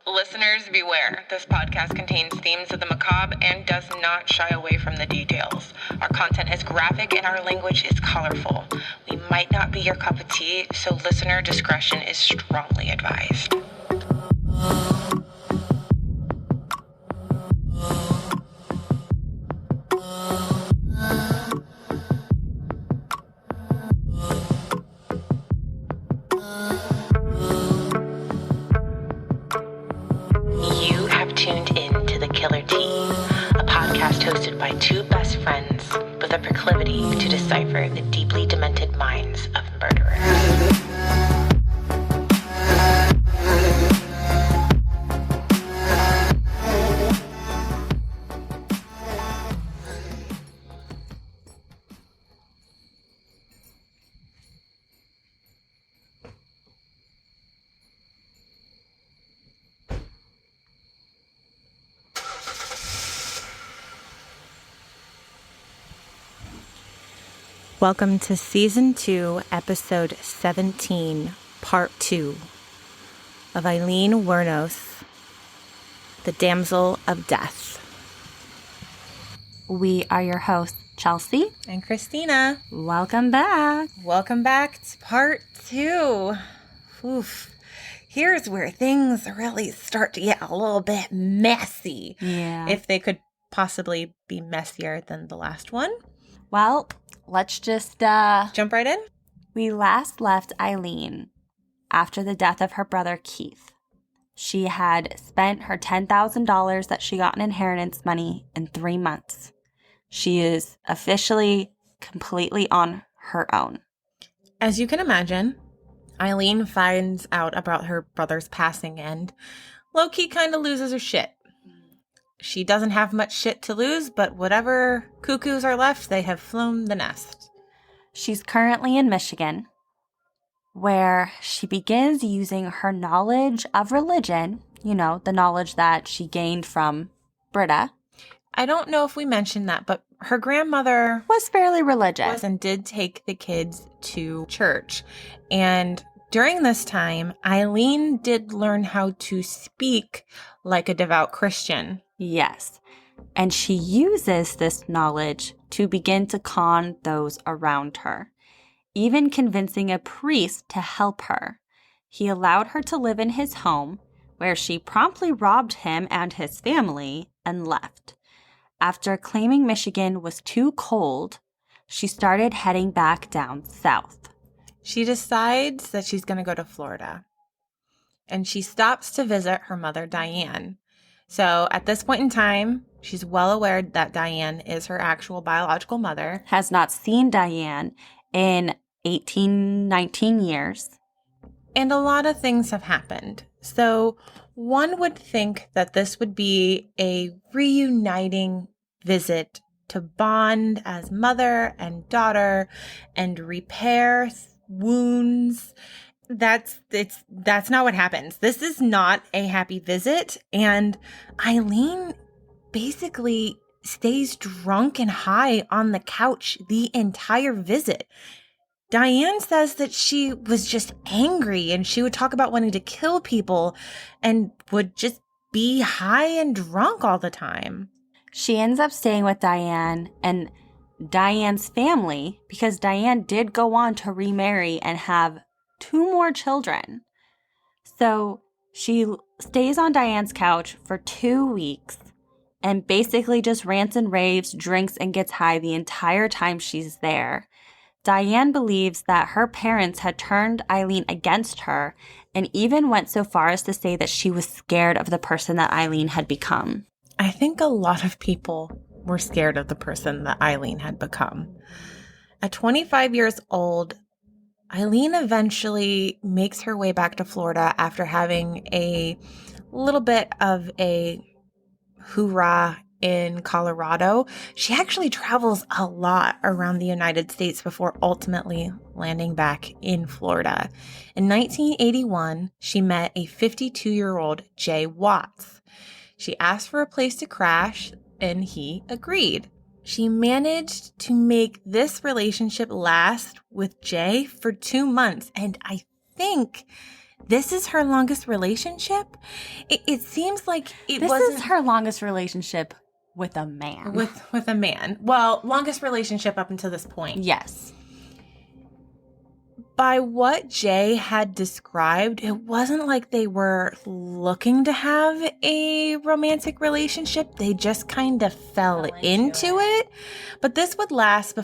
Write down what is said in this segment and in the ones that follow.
Listeners, beware. This podcast contains themes of the macabre and does not shy away from the details. Our content is graphic and our language is colorful. We might not be your cup of tea, so listener discretion is strongly advised. You have tuned in to The Killer Tea, a podcast hosted by two best friends with a proclivity to decipher the deeply demented minds of murderers. Welcome to Season 2, Episode 17, Part 2 of Aileen WUORNOS, The Damsel of Death. We are your hosts, Chelsea And Christina. Welcome back. Welcome back to Part 2. Oof. Here's where things really start to get a little bit messy. Yeah. If they could possibly be messier than the last one. Well, let's just Jump right in. We last left Aileen after the death of her brother Keith. She had spent her $10,000 that she got in inheritance money in 3 months. She is officially completely on her own. As you can imagine, Aileen finds out about her brother's passing and low-key kind of loses her shit. She doesn't have much shit to lose, but whatever cuckoos are left, they have flown the nest. She's currently in Michigan, where she begins using her knowledge of religion, the knowledge that she gained from Britta. I don't know if we mentioned that, but her grandmother Was fairly religious. and did take the kids to church. And during this time, Aileen did learn how to speak like a devout Christian. Yes. And she uses this knowledge to begin to con those around her, even convincing a priest to help her. He allowed her to live in his home, where she promptly robbed him and his family and left. After claiming Michigan was too cold, she started heading back down south. She decides that she's going to go to Florida. And she stops to visit her mother, Diane. So at this point in time, she's well aware that Diane is her actual biological mother. Has not seen Diane in 18, 19 years. And a lot of things have happened. So one would think that this would be a reuniting visit to bond as mother and daughter and repair wounds. That's not what happens. This is not a happy visit. And Aileen basically stays drunk and high on the couch the entire visit. Diane says that she was just angry and she would talk about wanting to kill people and would just be high and drunk all the time. She ends up staying with Diane and Diane's family because Diane did go on to remarry and have 2 more children. So she stays on Diane's couch for 2 weeks and basically just rants and raves, drinks, and gets high the entire time she's there. Diane believes that her parents had turned Aileen against her and even went so far as to say that she was scared of the person that Aileen had become. I think a lot of people were scared of the person that Aileen had become. At 25 years old, Aileen eventually makes her way back to Florida after having a little bit of a hoorah in Colorado. She actually travels a lot around the United States before ultimately landing back in Florida. In 1981, she met a 52-year-old Jay Watts. She asked for a place to crash, and he agreed. She managed to make this relationship last with Jay for 2 months, and I think This is her longest relationship? It seems like This is her longest relationship with a man. With a man. Well, longest relationship up until this point. Yes. By what Jay had described, it wasn't like they were looking to have a romantic relationship. They just kind of fell into it. But this would last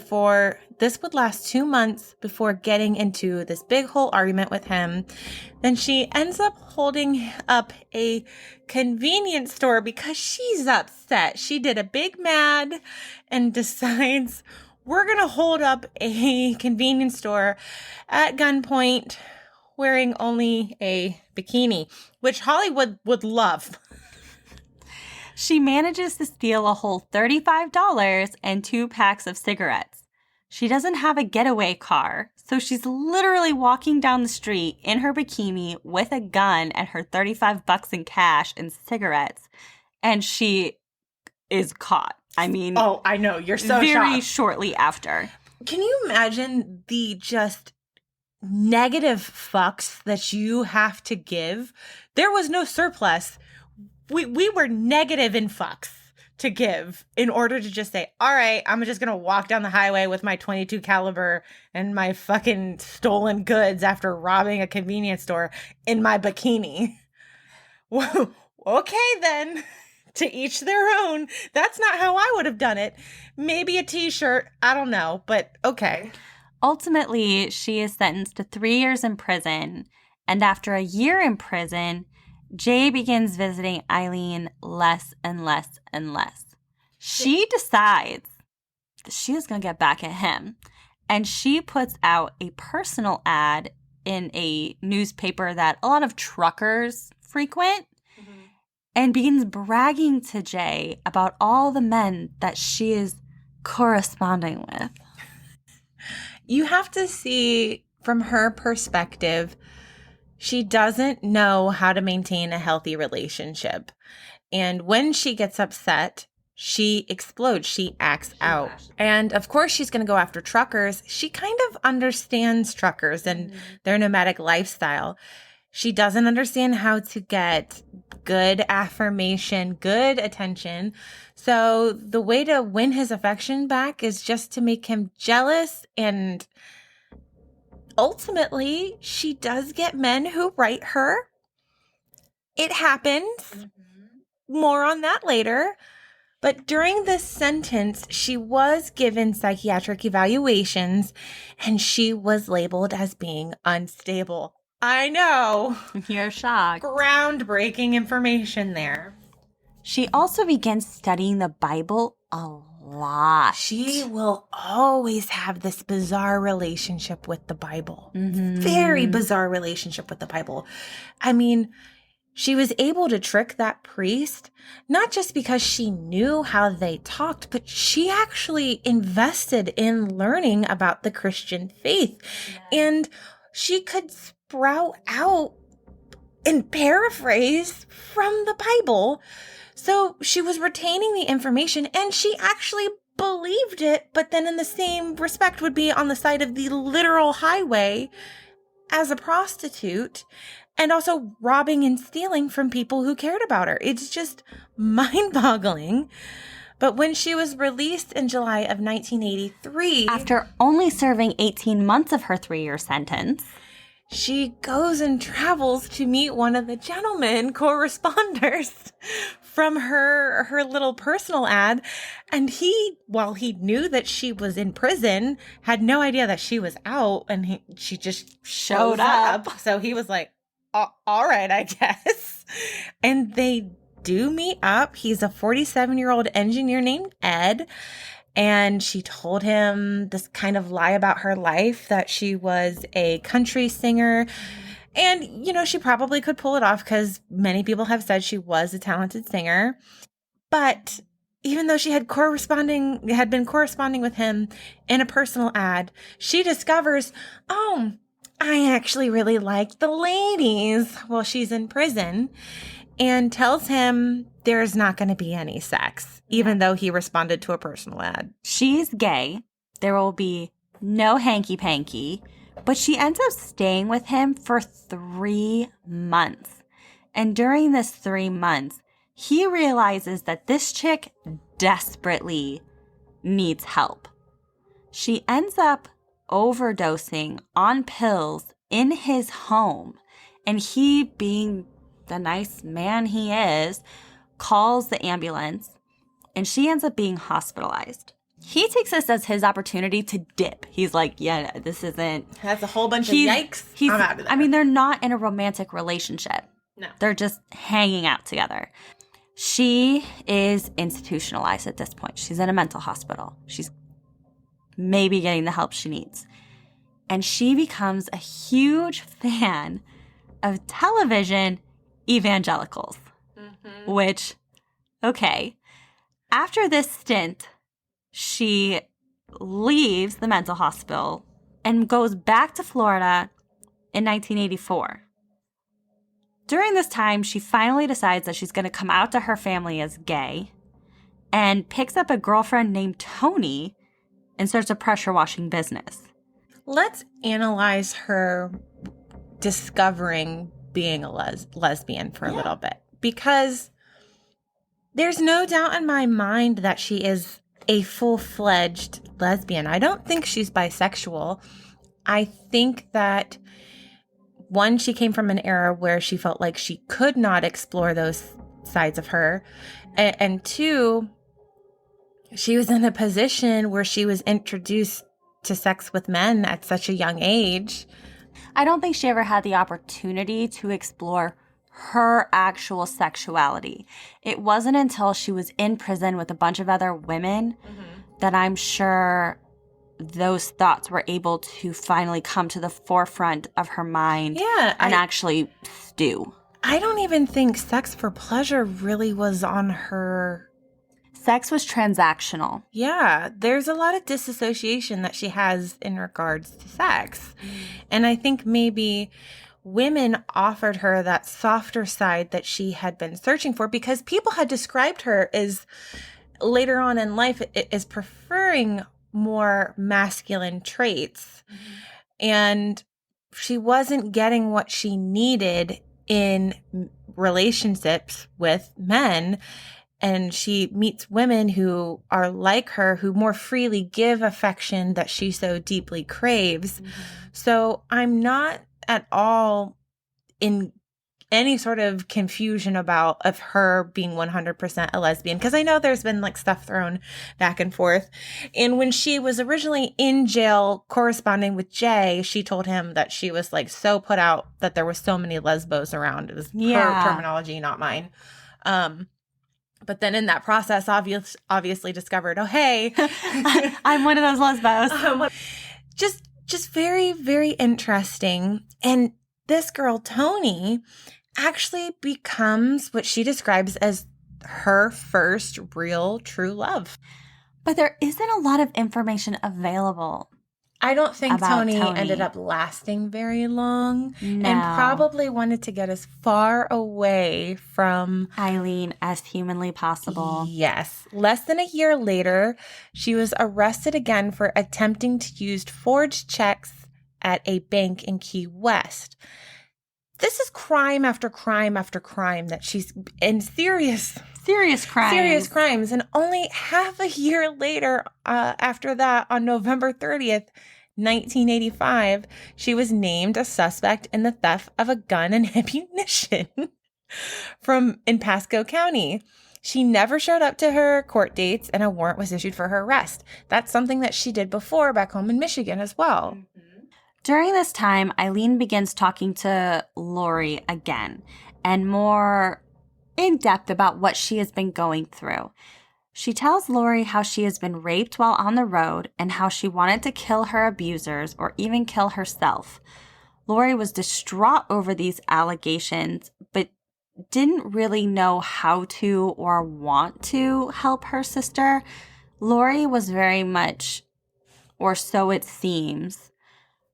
2 months before getting into this big whole argument with him. Then she ends up holding up a convenience store because she's upset. She did a big mad and decides, we're going to hold up a convenience store at gunpoint wearing only a bikini, which Hollywood would love. She manages to steal a whole $35 and 2 packs of cigarettes. She doesn't have a getaway car, so she's literally walking down the street in her bikini with a gun and her $35 in cash and cigarettes, and she is caught. I mean, oh, I know. You're so very shocked. shortly after. Can you imagine the just negative fucks that you have to give? There was no surplus. We were negative in fucks to give in order to just say, all right, I'm just going to walk down the highway with my .22 caliber and my fucking stolen goods after robbing a convenience store in my bikini. Well, okay, then. To each their own. That's not how I would have done it. Maybe a t-shirt. I don't know, but okay. Ultimately, she is sentenced to 3 years in prison. And after a year in prison, Jay begins visiting Aileen less and less and less. She decides that she is going to get back at him. And she puts out a personal ad in a newspaper that a lot of truckers frequent. And begins bragging to Jay about all the men that she is corresponding with. You have to see from her perspective, she doesn't know how to maintain a healthy relationship. And when she gets upset, she explodes. She acts out. And of course, she's going to go after truckers. She kind of understands truckers and their nomadic lifestyle. She doesn't understand how to get good affirmation, good attention. So the way to win his affection back is just to make him jealous. And ultimately, she does get men who write her. It happens. More on that later. But during this sentence, she was given psychiatric evaluations and she was labeled as being unstable. I know. You're shocked. Groundbreaking information there. She also begins studying the Bible a lot. She will always have this bizarre relationship with the Bible. Very bizarre relationship with the Bible. I mean, she was able to trick that priest, not just because she knew how they talked, but she actually invested in learning about the Christian faith. And she could sprout out and paraphrase from the Bible. So she was retaining the information and she actually believed it, but then in the same respect would be on the side of the literal highway as a prostitute and also robbing and stealing from people who cared about her. It's just mind-boggling. But when she was released in July of 1983... after only serving 18 months of her 3-year sentence... she goes and travels to meet one of the gentlemen corresponders from her little personal ad. And he, while he knew that she was in prison, had no idea that she was out. And she just showed up. So he was like, all right, I guess. And they do meet up. He's a 47-year-old engineer named Ed. And she told him this kind of lie about her life, that she was a country singer. And, you know, she probably could pull it off because many people have said she was a talented singer. But even though she had been corresponding with him in a personal ad, she discovers, oh, I actually really like the ladies while she's in prison, and tells him there's not going to be any sex, even though he responded to a personal ad. She's gay. There will be no hanky-panky. But she ends up staying with him for 3 months. And during this 3 months, he realizes that this chick desperately needs help. She ends up overdosing on pills in his home. And he, being the nice man he is, calls the ambulance. And she ends up being hospitalized. He takes this as his opportunity to dip. He's like, yeah, this isn't... Has a whole bunch of yikes. I'm out of there. I mean, they're not in a romantic relationship. No. They're just hanging out together. She is institutionalized at this point. She's in a mental hospital. She's maybe getting the help she needs. And she becomes a huge fan of television evangelicals. Mm-hmm. Which, okay. After this stint, she leaves the mental hospital and goes back to Florida in 1984. During this time, she finally decides that she's going to come out to her family as gay and picks up a girlfriend named Tony and starts a pressure washing business. Let's analyze her discovering being a lesbian for a little bit, because there's no doubt in my mind that she is a full-fledged lesbian. I don't think she's bisexual. I think that, one, she came from an era where she felt like she could not explore those sides of her. And two, she was in a position where she was introduced to sex with men at such a young age. I don't think she ever had the opportunity to explore her actual sexuality. It wasn't until she was in prison with a bunch of other women that I'm sure those thoughts were able to finally come to the forefront of her mind and actually stew. I don't even think sex for pleasure really was on her. Sex was transactional. Yeah, there's a lot of disassociation that she has in regards to sex. And I think maybe women offered her that softer side that she had been searching for, because people had described her as, later on in life, as preferring more masculine traits. And she wasn't getting what she needed in relationships with men. And she meets women who are like her, who more freely give affection that she so deeply craves. So I'm not at all in any sort of confusion about of her being 100% a lesbian, because I know there's been like stuff thrown back and forth. And when she was originally in jail corresponding with Jay, she told him that she was like so put out that there were so many lesbos around. It was her terminology, not mine. But then in that process, obviously discovered, oh, hey, I'm one of those lesbos. Just very, very interesting. And this girl, Tony, actually becomes what she describes as her first real true love. But there isn't a lot of information available. I don't think Tony ended up lasting very long. No. And probably wanted to get as far away from Aileen as humanly possible. Yes. Less than a year later, she was arrested again for attempting to use forged checks at a bank in Key West. This is crime after crime after crime that she's in serious crimes. And only half a year later, after that, on November 30th, 1985, she was named a suspect in the theft of a gun and ammunition in Pasco County. She never showed up to her court dates, and a warrant was issued for her arrest. That's something that she did before back home in Michigan as well. During this time, Aileen begins talking to Lori again, and more in depth about what she has been going through. She tells Lori how she has been raped while on the road and how she wanted to kill her abusers or even kill herself. Lori was distraught over these allegations, but didn't really know how to or want to help her sister. Lori was very much, or so it seems,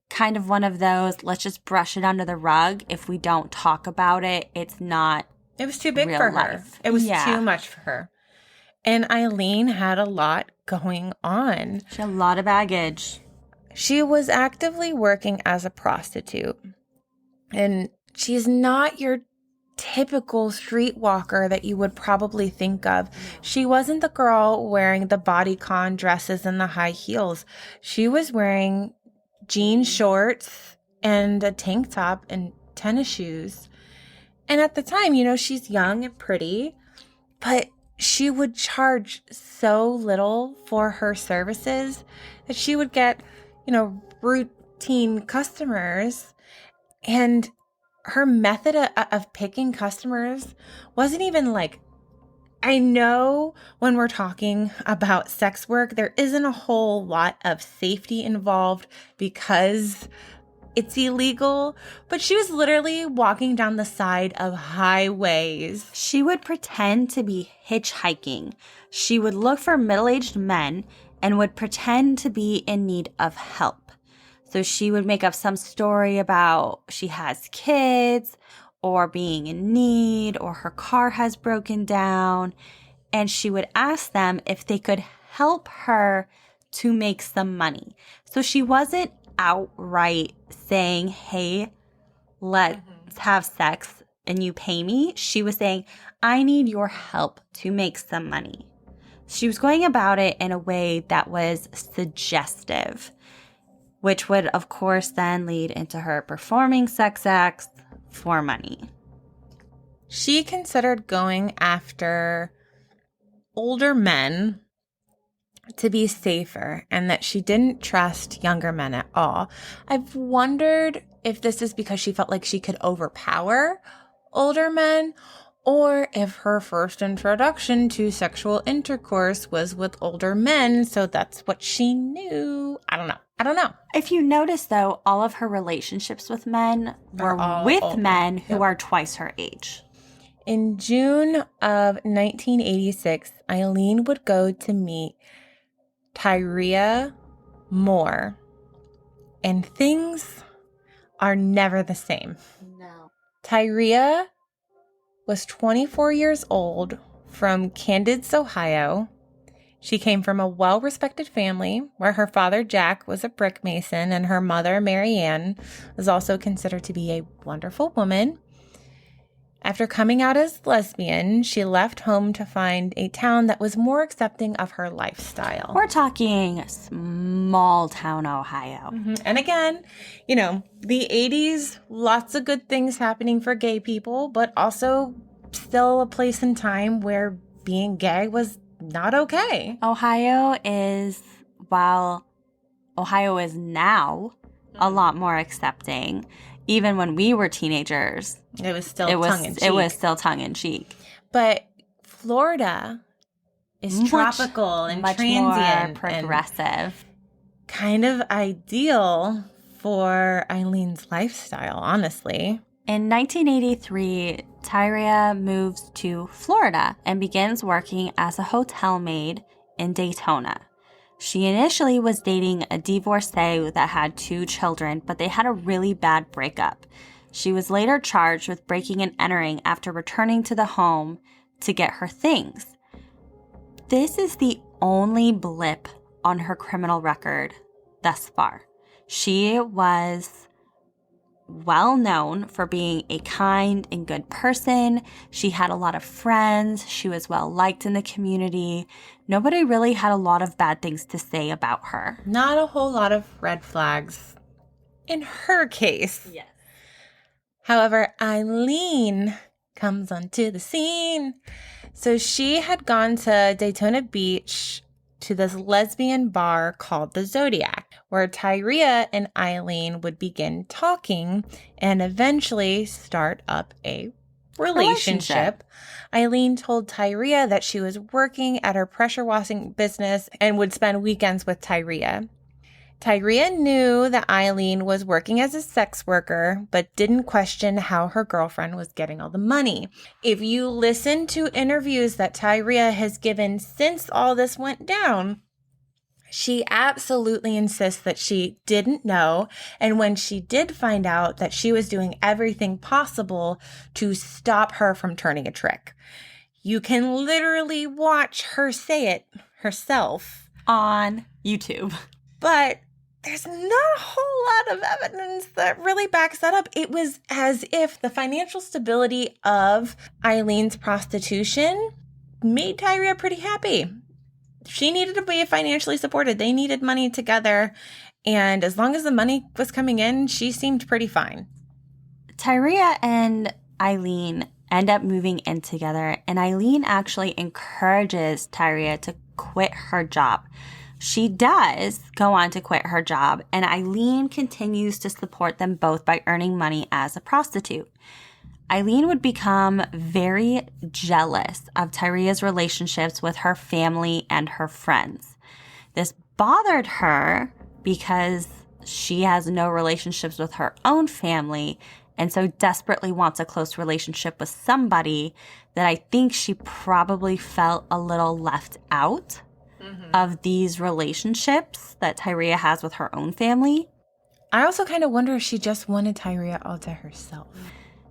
kind of one of those, let's just brush it under the rug. If we don't talk about it, it's not It was too big real for her. life. It was too much for her. And Aileen had a lot going on. She had a lot of baggage. She was actively working as a prostitute, and she's not your typical streetwalker that you would probably think of. She wasn't the girl wearing the bodycon dresses and the high heels. She was wearing jean shorts and a tank top and tennis shoes. And at the time, she's young and pretty, but she would charge so little for her services that she would get, routine customers. And her method of picking customers wasn't even like, I know when we're talking about sex work, there isn't a whole lot of safety involved because it's illegal, but she was literally walking down the side of highways. She would pretend to be hitchhiking. She would look for middle-aged men and would pretend to be in need of help. So she would make up some story about she has kids or being in need or her car has broken down. And she would ask them if they could help her to make some money. So she wasn't outright saying, hey, let's have sex and you pay me. She was saying, I need your help to make some money. She was going about it in a way that was suggestive, which would, of course, then lead into her performing sex acts for money. She considered going after older men to be safer and that she didn't trust younger men at all. I've wondered if this is because she felt like she could overpower older men, or if her first introduction to sexual intercourse was with older men, so that's what she knew. I don't know. If you notice, though, all of her relationships with men were with older men who are twice her age. In June of 1986, Aileen would go to meet Tyria Moore, and things are never the same. No. Tyria was 24 years old from Candids, Ohio. She came from a well-respected family where her father, Jack, was a brick mason, and her mother, Mary Ann, was also considered to be a wonderful woman. After coming out as lesbian, she left home to find a town that was more accepting of her lifestyle. We're talking small town Ohio. Mm-hmm. And again, the 80s, lots of good things happening for gay people, but also still a place and time where being gay was not okay. While Ohio is now a lot more accepting, even when we were teenagers, it was still tongue in cheek. But Florida is tropical and much transient, more progressive, and kind of ideal for Eileen's lifestyle, honestly. In 1983, Tyria moves to Florida and begins working as a hotel maid in Daytona. She initially was dating a divorcee that had 2 children, but they had a really bad breakup. She was later charged with breaking and entering after returning to the home to get her things. This is the only blip on her criminal record thus far. She was well known for being a kind and good person. She had a lot of friends. She was well liked in the community. Nobody really had a lot of bad things to say about her. Not a whole lot of red flags in her case. Yes. However, Aileen comes onto the scene. So she had gone to Daytona Beach to this lesbian bar called the Zodiac, where Tyria and Aileen would begin talking and eventually start up a relationship. Aileen told Tyria that she was working at her pressure washing business and would spend weekends with Tyria. Tyria knew that Aileen was working as a sex worker, but didn't question how her girlfriend was getting all the money. If you listen to interviews that Tyria has given since all this went down, she absolutely insists that she didn't know, and when she did find out, that she was doing everything possible to stop her from turning a trick. You can literally watch her say it herself on YouTube. But there's not a whole lot of evidence that really backs that up. It was as if the financial stability of Eileen's prostitution made Tyria pretty happy. She needed to be financially supported. They needed money together. And as long as the money was coming in, she seemed pretty fine. Tyria and Aileen end up moving in together, and Aileen actually encourages Tyria to quit her job. She does go on to quit her job, and Aileen continues to support them both by earning money as a prostitute. Aileen would become very jealous of Tyria's relationships with her family and her friends. This bothered her because she has no relationships with her own family, and so desperately wants a close relationship with somebody that I think she probably felt a little left out of these relationships that Tyria has with her own family. I also kind of wonder if she just wanted Tyria all to herself.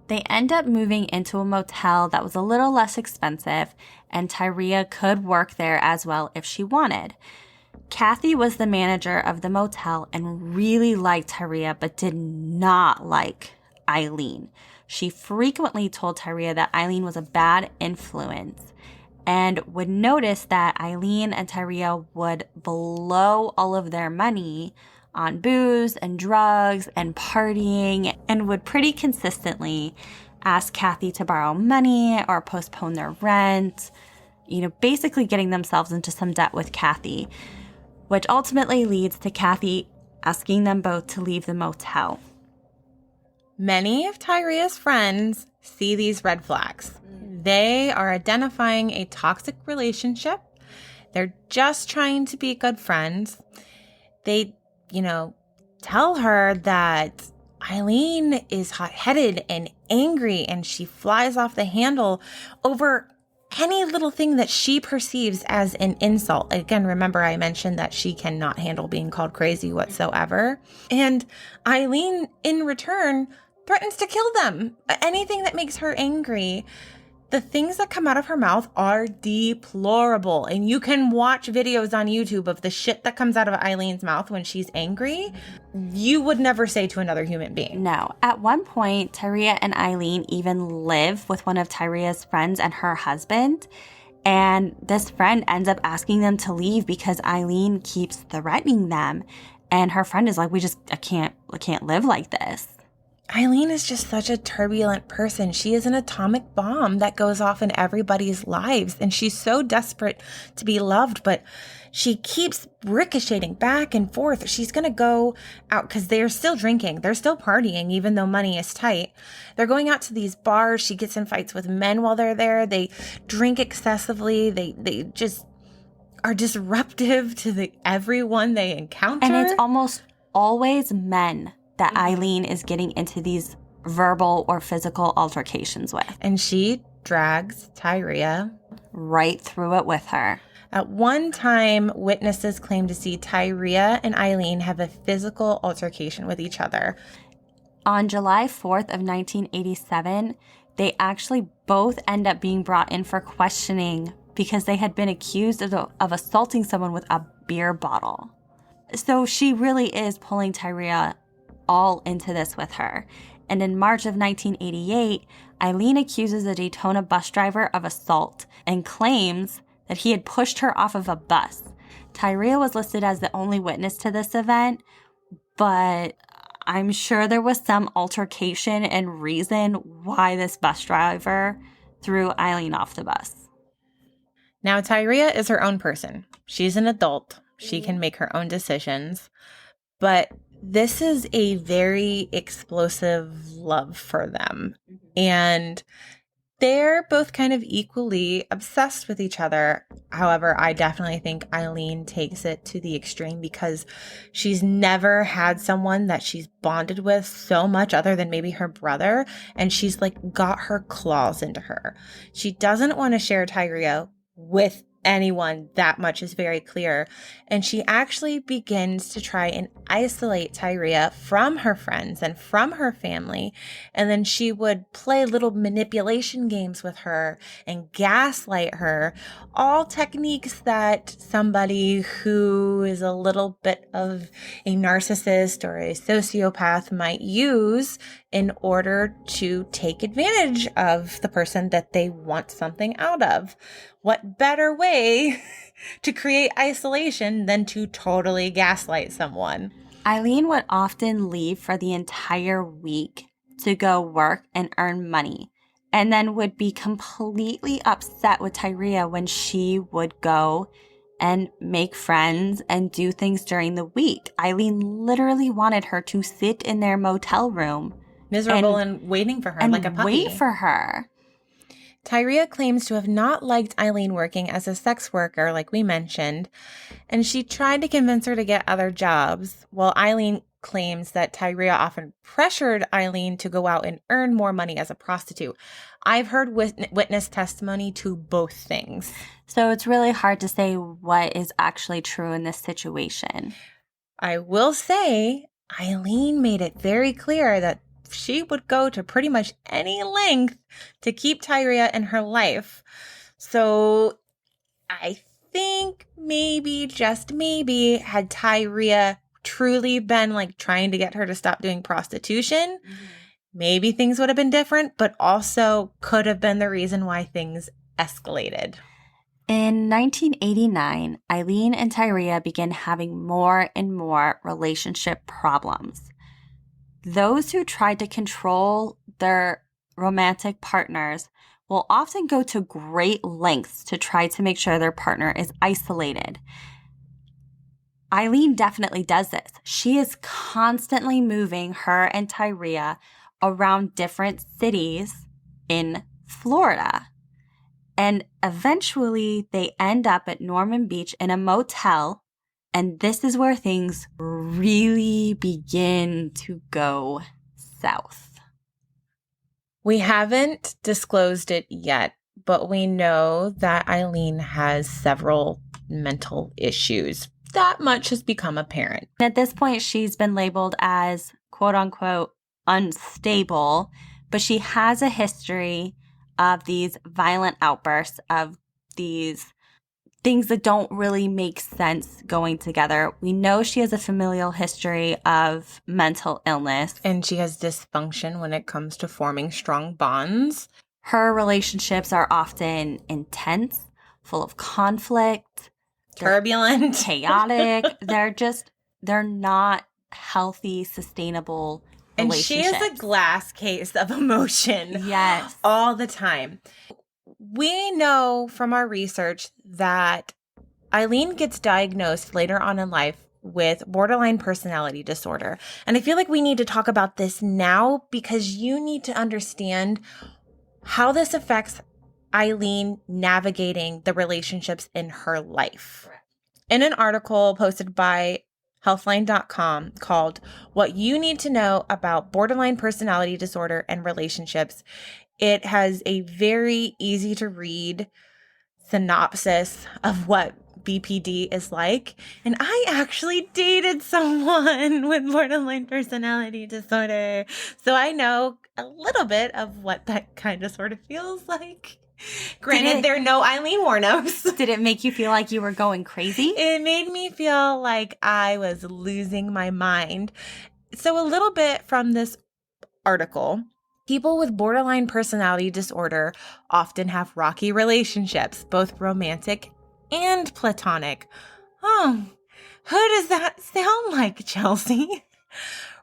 They end up moving into a motel that was a little less expensive, and Tyria could work there as well if she wanted. Kathy was the manager of the motel and really liked Tyria, but did not like Aileen. She frequently told Tyria that Aileen was a bad influence and would notice that Aileen and Tyria would blow all of their money on booze and drugs and partying, and would pretty consistently ask Kathy to borrow money or postpone their rent, basically getting themselves into some debt with Kathy, which ultimately leads to Kathy asking them both to leave the motel. Many of Tyria's friends see these red flags. They are identifying a toxic relationship. They're just trying to be good friends. They, tell her that Aileen is hot-headed and angry, and she flies off the handle over any little thing that she perceives as an insult. Again, remember I mentioned that she cannot handle being called crazy whatsoever. And Aileen, in return, threatens to kill them. Anything that makes her angry. The things that come out of her mouth are deplorable. And you can watch videos on YouTube of the shit that comes out of Eileen's mouth when she's angry. You would never say to another human being. No. At one point, Tyria and Aileen even live with one of Tyria's friends and her husband. And this friend ends up asking them to leave because Aileen keeps threatening them. And her friend is like, I can't live like this. Aileen is just such a turbulent person. She is an atomic bomb that goes off in everybody's lives. And she's so desperate to be loved, but she keeps ricocheting back and forth. She's going to go out because they're still drinking. They're still partying, even though money is tight. They're going out to these bars. She gets in fights with men while they're there. They drink excessively. They just are disruptive to everyone they encounter. And it's almost always men that Aileen is getting into these verbal or physical altercations with. And she drags Tyria right through it with her. At one time, witnesses claim to see Tyria and Aileen have a physical altercation with each other. On July 4th of 1987, they actually both end up being brought in for questioning because they had been accused of assaulting someone with a beer bottle. So she really is pulling Tyria all into this with her. And in March of 1988, Aileen accuses a Daytona bus driver of assault and claims that he had pushed her off of a bus. Tyria was listed as the only witness to this event, but I'm sure there was some altercation and reason why this bus driver threw Aileen off the bus. Now, Tyria is her own person. She's an adult. She can make her own decisions. But this is a very explosive love for them. And they're both kind of equally obsessed with each other. However, I definitely think Aileen takes it to the extreme because she's never had someone that she's bonded with so much other than maybe her brother. And she's got her claws into her. She doesn't want to share Tyria with anyone, that much is very clear. And she actually begins to try and isolate Tyria from her friends and from her family. And then she would play little manipulation games with her and gaslight her, all techniques that somebody who is a little bit of a narcissist or a sociopath might use in order to take advantage of the person that they want something out of. What better way to create isolation than to totally gaslight someone? Aileen would often leave for the entire week to go work and earn money, and then would be completely upset with Tyria when she would go and make friends and do things during the week. Aileen literally wanted her to sit in their motel room. Miserable and waiting for her and like a puppy. Wait for her. Tyria claims to have not liked Aileen working as a sex worker, like we mentioned, and she tried to convince her to get other jobs, while Aileen claims that Tyria often pressured Aileen to go out and earn more money as a prostitute. I've heard witness testimony to both things. So it's really hard to say what is actually true in this situation. I will say Aileen made it very clear that she would go to pretty much any length to keep Tyria in her life. So I think maybe, just maybe, had Tyria truly been like trying to get her to stop doing prostitution, maybe things would have been different, but also could have been the reason why things escalated. In 1989, Aileen and Tyria began having more and more relationship problems. Those who tried to control their romantic partners will often go to great lengths to try to make sure their partner is isolated. Aileen definitely does this. She is constantly moving her and Tyria around different cities in Florida. And eventually they end up at Norman Beach in a motel. And this is where things really begin to go south. We haven't disclosed it yet, but we know that Aileen has several mental issues. That much has become apparent. At this point, she's been labeled as quote unquote unstable, but she has a history of these violent outbursts, of these things that don't really make sense going together. We know she has a familial history of mental illness. And she has dysfunction when it comes to forming strong bonds. Her relationships are often intense, full of conflict, turbulent, chaotic. They're not healthy, sustainable relationships. And she is a glass case of emotion. Yes. All the time. We know from our research that Aileen gets diagnosed later on in life with borderline personality disorder. And I feel like we need to talk about this now because you need to understand how this affects Aileen navigating the relationships in her life. In an article posted by Healthline.com called What You Need to Know About Borderline Personality Disorder and Relationships, it has a very easy to read synopsis of what BPD is like. And I actually dated someone with borderline personality disorder. So I know a little bit of what that kind of sort of feels like. Granted, there are no Aileen WUORNOS. Did it make you feel like you were going crazy? It made me feel like I was losing my mind. So a little bit from this article. People with borderline personality disorder often have rocky relationships, both romantic and platonic. Oh, who does that sound like, Chelsea?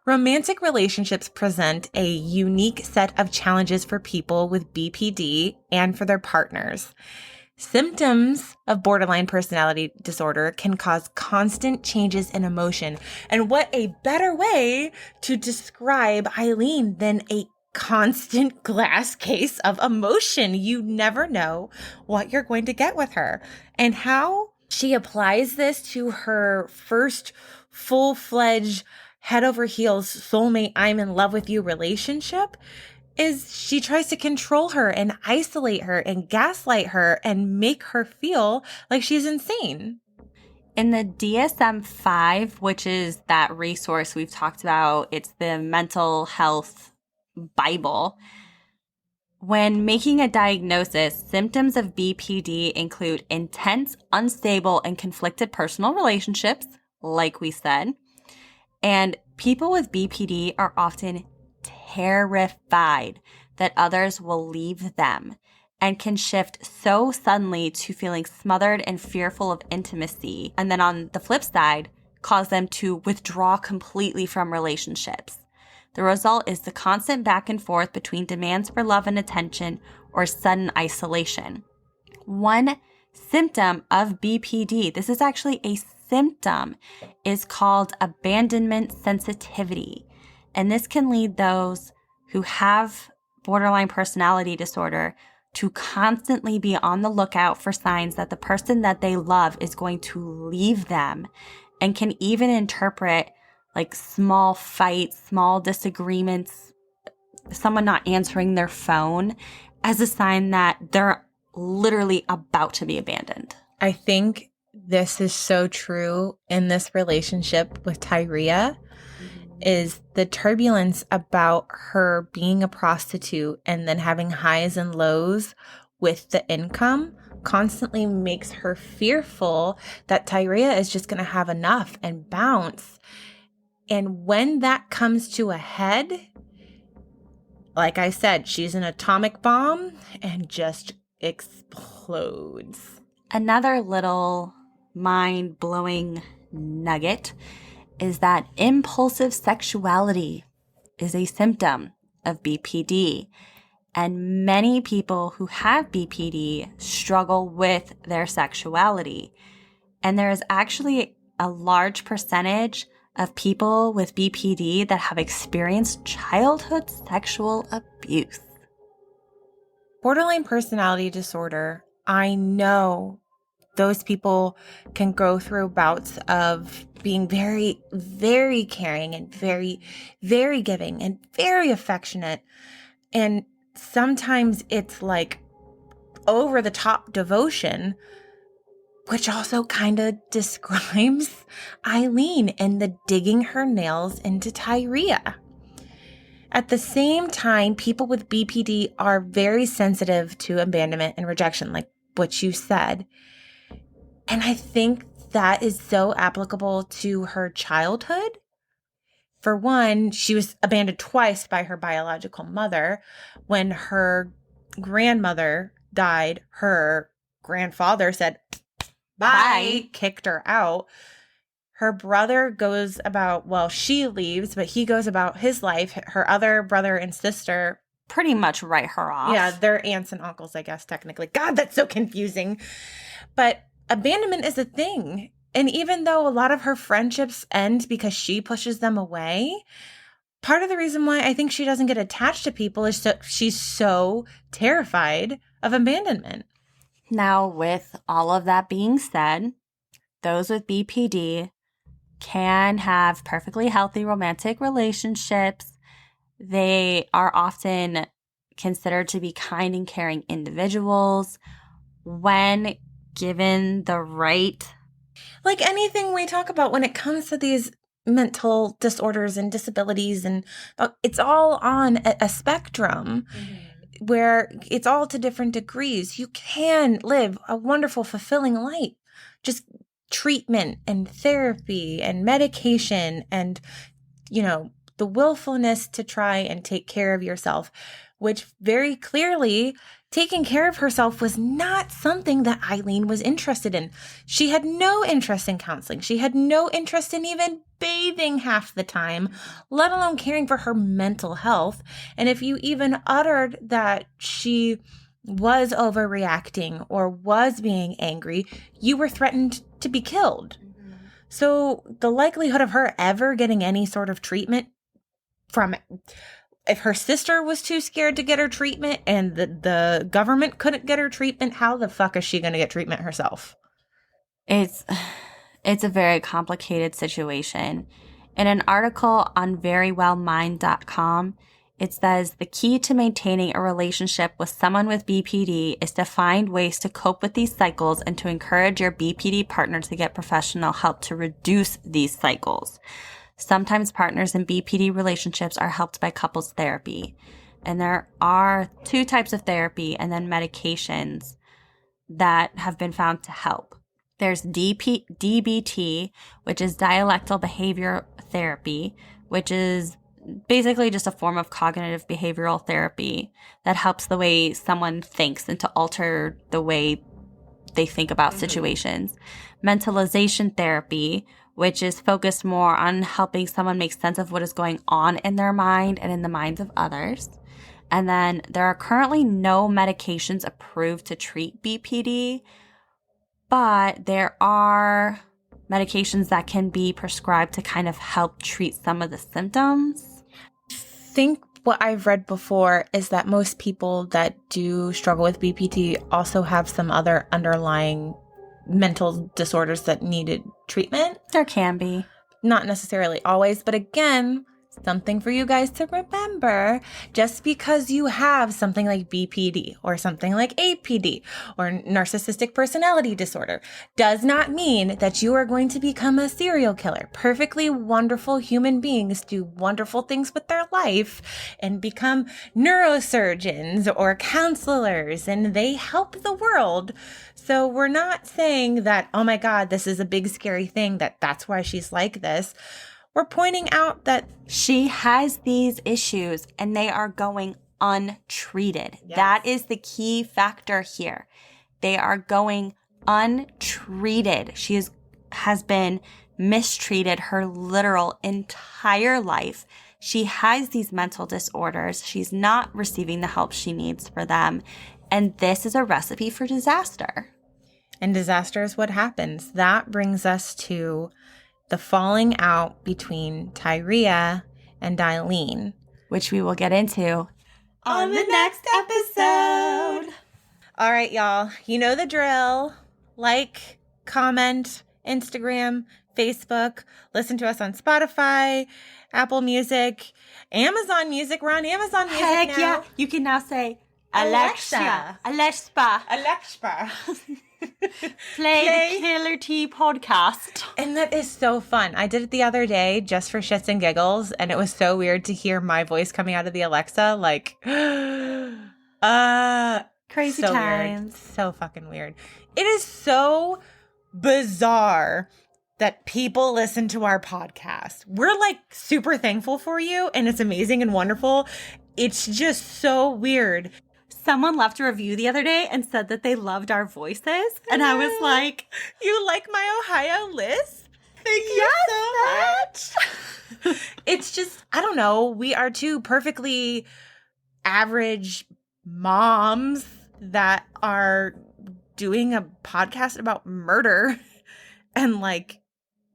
Romantic relationships present a unique set of challenges for people with BPD and for their partners. Symptoms of borderline personality disorder can cause constant changes in emotion. And what a better way to describe Aileen than a constant glass case of emotion. You never know what you're going to get with her. And how she applies this to her first full-fledged head over heels soulmate, I'm in love with you relationship is she tries to control her and isolate her and gaslight her and make her feel like she's insane. In the DSM-5, which is that resource we've talked about, it's the mental health Bible. When making a diagnosis, symptoms of BPD include intense, unstable, and conflicted personal relationships, like we said. And people with BPD are often terrified that others will leave them and can shift so suddenly to feeling smothered and fearful of intimacy. And then on the flip side, cause them to withdraw completely from relationships. The result is the constant back and forth between demands for love and attention or sudden isolation. One symptom of BPD, this is actually a symptom, is called abandonment sensitivity. And this can lead those who have borderline personality disorder to constantly be on the lookout for signs that the person that they love is going to leave them, and can even interpret like small fights, small disagreements, someone not answering their phone as a sign that they're literally about to be abandoned. I think this is so true in this relationship with Tyria, is the turbulence about her being a prostitute and then having highs and lows with the income constantly makes her fearful that Tyria is just going to have enough and bounce. And when that comes to a head, like I said, she's an atomic bomb and just explodes. Another little mind-blowing nugget is that impulsive sexuality is a symptom of BPD. And many people who have BPD struggle with their sexuality. And there is actually a large percentage of people with BPD that have experienced childhood sexual abuse. Borderline personality disorder, I know those people can go through bouts of being very, very caring and very, very giving and very affectionate. And sometimes it's like over the top devotion, which also kind of describes Aileen and the digging her nails into Tyria. At the same time, people with BPD are very sensitive to abandonment and rejection, like what you said. And I think that is so applicable to her childhood. For one, she was abandoned twice by her biological mother. When her grandmother died, her grandfather said, bye, kicked her out. Her brother goes about, well, she leaves, but he goes about his life. Her other brother and sister pretty much write her off. Yeah, they're aunts and uncles, I guess, technically. God, that's so confusing. But abandonment is a thing. And even though a lot of her friendships end because she pushes them away, part of the reason why I think she doesn't get attached to people is she's so terrified of abandonment. Now, with all of that being said, those with BPD can have perfectly healthy romantic relationships. They are often considered to be kind and caring individuals when given the right. Like anything we talk about when it comes to these mental disorders and disabilities, and it's all on a spectrum where it's all to different degrees. You can live a wonderful, fulfilling life. Just treatment and therapy and medication and, the willfulness to try and take care of yourself, which very clearly taking care of herself was not something that Aileen was interested in. She had no interest in counseling. She had no interest in even bathing half the time, let alone caring for her mental health. And if you even uttered that she was overreacting or was being angry, you were threatened to be killed. So the likelihood of her ever getting any sort of treatment from, if her sister was too scared to get her treatment and the government couldn't get her treatment, how the fuck is she going to get treatment herself? It's a very complicated situation. In an article on verywellmind.com, It says the key to maintaining a relationship with someone with BPD is to find ways to cope with these cycles and to encourage your BPD partner to get professional help to reduce these cycles. Sometimes partners in BPD relationships are helped by couples therapy. And there are 2 types of therapy and then medications that have been found to help. There's DBT, which is dialectal behavior therapy, which is basically just a form of cognitive behavioral therapy that helps the way someone thinks and to alter the way they think about situations. Mentalization therapy, which is focused more on helping someone make sense of what is going on in their mind and in the minds of others. And then there are currently no medications approved to treat BPD, but there are medications that can be prescribed to kind of help treat some of the symptoms. I think what I've read before is that most people that do struggle with BPD also have some other underlying mental disorders that needed treatment. There can be. Not necessarily always, but again, something for you guys to remember. Just because you have something like BPD or something like APD or narcissistic personality disorder does not mean that you are going to become a serial killer. Perfectly wonderful human beings do wonderful things with their life and become neurosurgeons or counselors, and they help the world. So we're not saying that, oh my God, this is a big scary thing, that's why she's like this. We're pointing out that she has these issues and they are going untreated. Yes. That is the key factor here. They are going untreated. She has been mistreated her literal entire life. She has these mental disorders. She's not receiving the help she needs for them. And this is a recipe for disaster. And disaster is what happens. That brings us to the falling out between Tyria and Aileen, which we will get into on the next episode. All right, y'all. You know the drill. Like, comment, Instagram, Facebook. Listen to us on Spotify, Apple Music, Amazon Music. We're on Amazon Music now. Heck yeah. You can now say, Alexa. Play the Killer Tea podcast. And that is so fun. I did it the other day just for shits and giggles, and it was so weird to hear my voice coming out of the Alexa, like, crazy so times. Weird. So fucking weird. It is so bizarre that people listen to our podcast. We're like super thankful for you, and it's amazing and wonderful. It's just so weird. Someone left a review the other day and said that they loved our voices. And I was like, you like my Ohio lisp? Thank you so much. It's just, I don't know. We are 2 perfectly average moms that are doing a podcast about murder, and like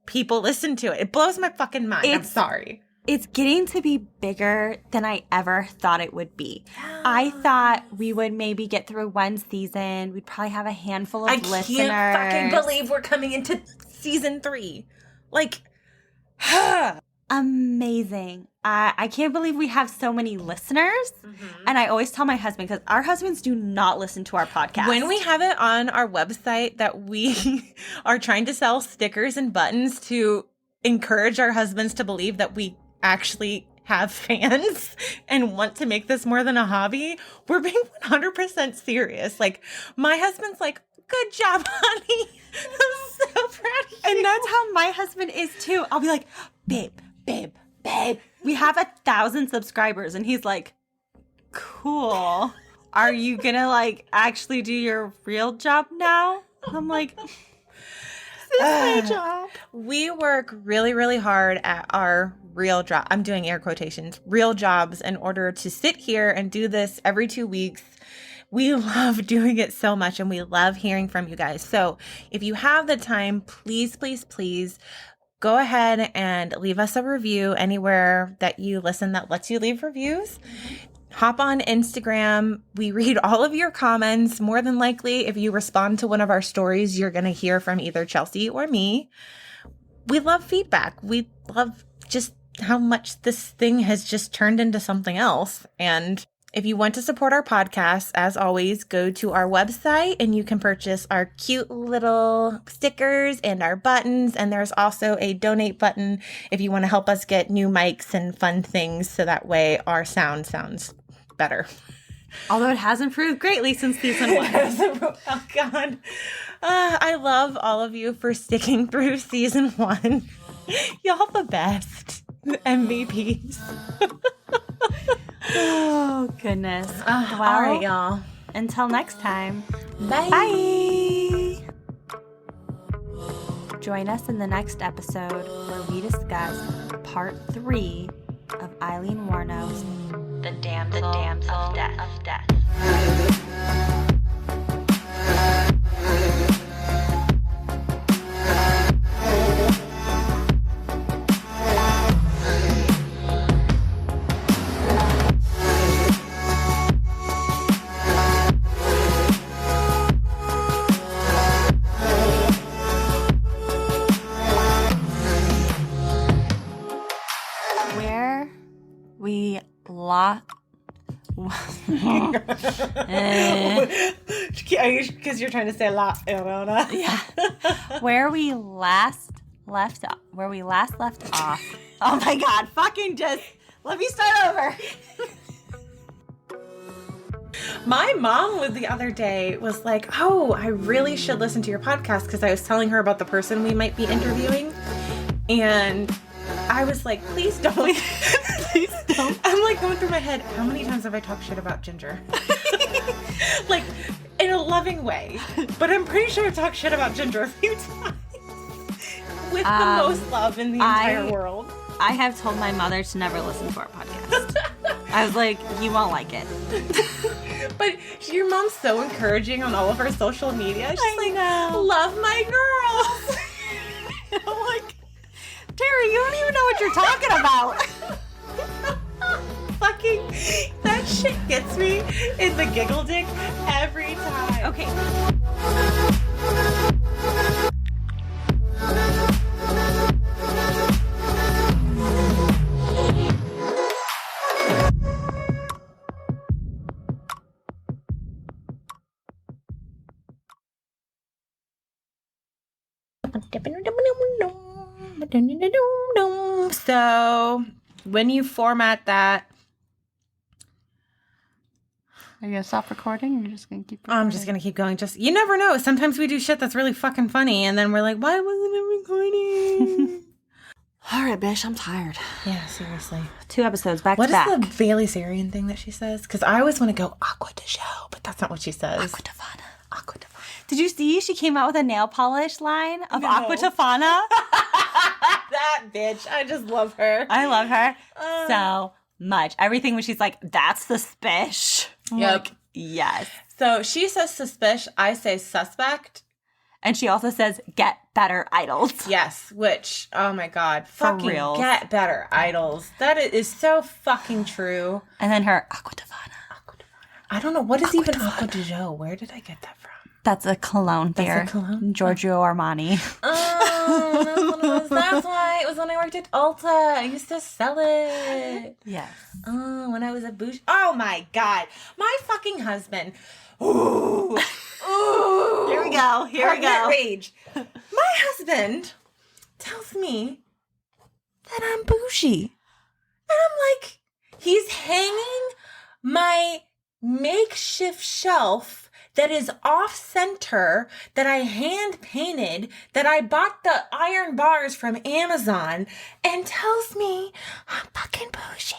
people listen to it. It blows my fucking mind. I'm sorry. It's getting to be bigger than I ever thought it would be. Yeah. I thought we would maybe get through 1 season. We'd probably have a handful of listeners. I can't fucking believe we're coming into season 3. Like, amazing. I can't believe we have so many listeners. Mm-hmm. And I always tell my husband, because our husbands do not listen to our podcast. When we have it on our website that we are trying to sell stickers and buttons to encourage our husbands to believe that we actually have fans and want to make this more than a hobby, we're being 100% serious. Like, my husband's like, good job, honey. I'm so proud of you. And that's how my husband is too. I'll be like, babe, we have 1,000 subscribers. And he's like, cool. Are you gonna like actually do your real job now? I'm like, this is my job. We work really, really hard at our real job. I'm doing air quotations, real jobs, in order to sit here and do this every 2 weeks. We love doing it so much, and we love hearing from you guys. So if you have the time, please, please, please go ahead and leave us a review anywhere that you listen that lets you leave reviews. Hop on Instagram. We read all of your comments. More than likely, if you respond to one of our stories, you're going to hear from either Chelsea or me. We love feedback. We love just how much this thing has just turned into something else. And if you want to support our podcast, as always, go to our website and you can purchase our cute little stickers and our buttons. And there's also a donate button if you want to help us get new mics and fun things so that way our sound sounds better. Although it has improved greatly since season 1. Oh, God. I love all of you for sticking through season 1. Y'all the best. MVPs. Oh, goodness. All right, y'all. Until next time. Bye. Bye. Join us in the next episode where we discuss part 3 of Aileen WUORNOS, The Damsel of Death. Because you're trying to say La Llorona. Yeah. Where we last left off. Oh my God, fucking just let me start over. My mom the other day was like, oh, I really should listen to your podcast because I was telling her about the person we might be interviewing. And I was like, please don't. Please don't. I'm like going through my head, how many times have I talked shit about Ginger? Like, in a loving way. But I'm pretty sure I've talked shit about Ginger a few times. With the most love in the entire world. I have told my mother to never listen to our podcast. I was like, you won't like it. But your mom's so encouraging on all of her social media. She's love my girls. I'm like, Terry, you don't even know what you're talking about. Fucking, that shit gets me in the giggle dick every time. Okay. So, when you format that, are you going to stop recording or you're just going to keep recording? I'm just going to keep going. You never know. Sometimes we do shit that's really fucking funny and then we're like, why wasn't it recording? All right, bitch, I'm tired. Yeah, seriously. 2 episodes back what to back. What is the Bailey Sarian thing that she says? Because I always want to go aqua de show, but that's not what she says. Aqua Tofana. Aqua Tofana. Did you see she came out with a nail polish line of Aqua Tofana? That bitch. I just love her. I love her so much. Everything when she's like, that's the spish. Yep. Like, yes. So she says suspish. I say suspect. And she also says, get better idols. Yes, which, oh my God. For fucking reals. Get better idols. That is so fucking true. And then her Aqua Tofana. I don't know. What is even Aqua de Joe? Where did I get that from? That's a cologne there. That's a cologne? Giorgio Armani. Oh, that's why. It was when I worked at Ulta. I used to sell it. Yes. Oh, when I was a bougie. Oh my God. My fucking husband. Ooh. Ooh. Here we go. Here we go. Rage. My husband tells me that I'm bougie. And I'm like, he's hanging my makeshift shelf that is off-center, that I hand-painted, that I bought the iron bars from Amazon, and tells me I'm fucking bougie.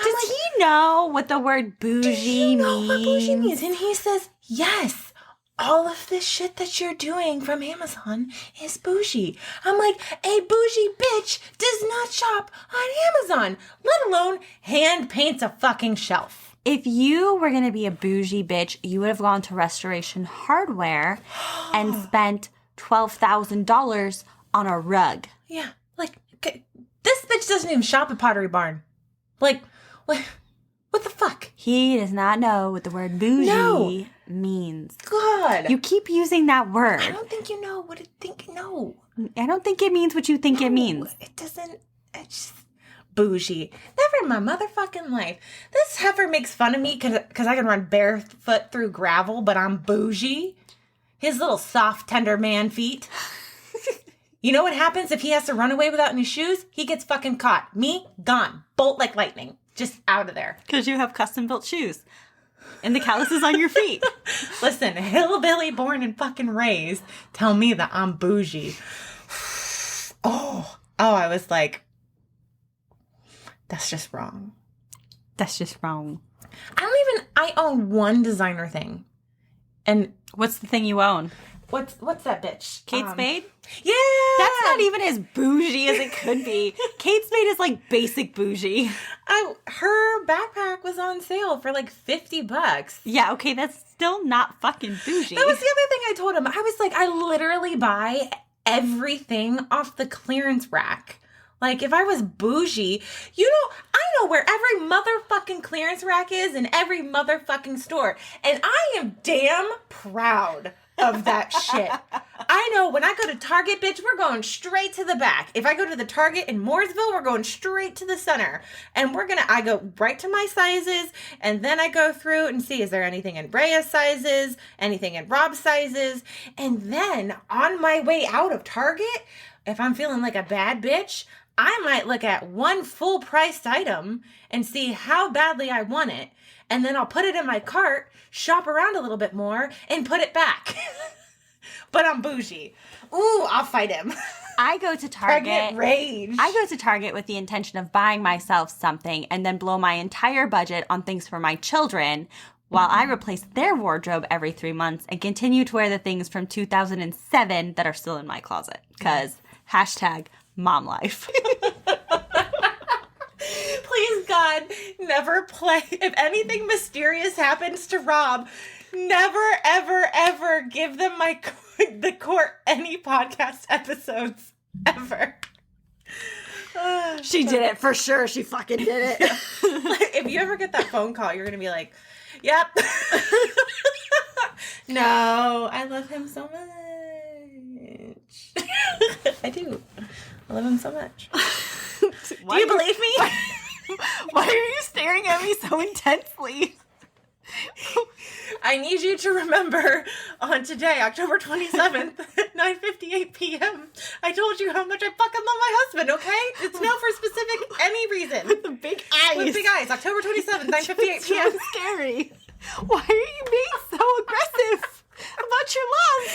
Does he know what the word bougie means? What bougie means? And he says, yes, all of this shit that you're doing from Amazon is bougie. I'm like, a bougie bitch does not shop on Amazon, let alone hand paints a fucking shelf. If you were going to be a bougie bitch, you would have gone to Restoration Hardware and spent $12,000 on a rug. Yeah. Like, this bitch doesn't even shop at Pottery Barn. Like, what the fuck? He does not know what the word bougie means. God. You keep using that word. I don't think you know what it think. No. I don't think it means what you think it means. It doesn't. bougie. Never in my motherfucking life. This heifer makes fun of me because I can run barefoot through gravel, but I'm bougie. His little soft, tender man feet. You know what happens if he has to run away without any shoes? He gets fucking caught. Me, gone. Bolt like lightning. Just out of there. Because you have custom-built shoes. And the calluses on your feet. Listen, hillbilly born and fucking raised. Tell me that I'm bougie. Oh, I was like, that's just wrong. That's just wrong. I own one designer thing. And what's the thing you own? What's that bitch? Kate Spade? Yeah! That's not even as bougie as it could be. Kate Spade is like basic bougie. Her backpack was on sale for like $50. Yeah, okay, that's still not fucking bougie. That was the other thing I told him. I was like, I literally buy everything off the clearance rack. Like, if I was bougie, I know where every motherfucking clearance rack is in every motherfucking store. And I am damn proud of that shit. I know when I go to Target, bitch, we're going straight to the back. If I go to the Target in Mooresville, we're going straight to the center. And I go right to my sizes, and then I go through and see, is there anything in Rhea's sizes, anything in Rob's sizes? And then on my way out of Target, if I'm feeling like a bad bitch, I might look at one full priced item and see how badly I want it. And then I'll put it in my cart, shop around a little bit more, and put it back. But I'm bougie. Ooh, I'll fight him. I go to Target. Rage. I go to Target with the intention of buying myself something and then blow my entire budget on things for my children while I replace their wardrobe every 3 months and continue to wear the things from 2007 that are still in my closet. Because #mom life. Please, God, never play. If anything mysterious happens to Rob, never, ever, ever give them the court any podcast episodes ever. She did it for sure. She fucking did it. If you ever get that phone call, you're going to be like, yep. No, I love him so much. I do. I love him so much. Do you believe me? Why are you staring at me so intensely? I need you to remember on today, October 27th, at 9:58 p.m., I told you how much I fucking love my husband, okay? It's no for specific any reason. With the big eyes. With big eyes. October 27th, 9:58 p.m. It's so scary. Why are you being so aggressive about your love?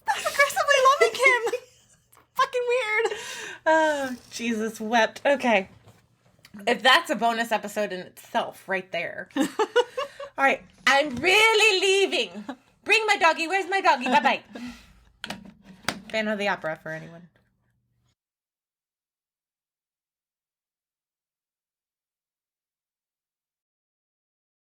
Stop aggressively loving him. Fucking weird. Oh, Jesus wept. Okay. If that's a bonus episode in itself, right there. All right. I'm really leaving. Bring my doggy. Where's my doggy? Bye-bye. Phantom of the Opera for anyone.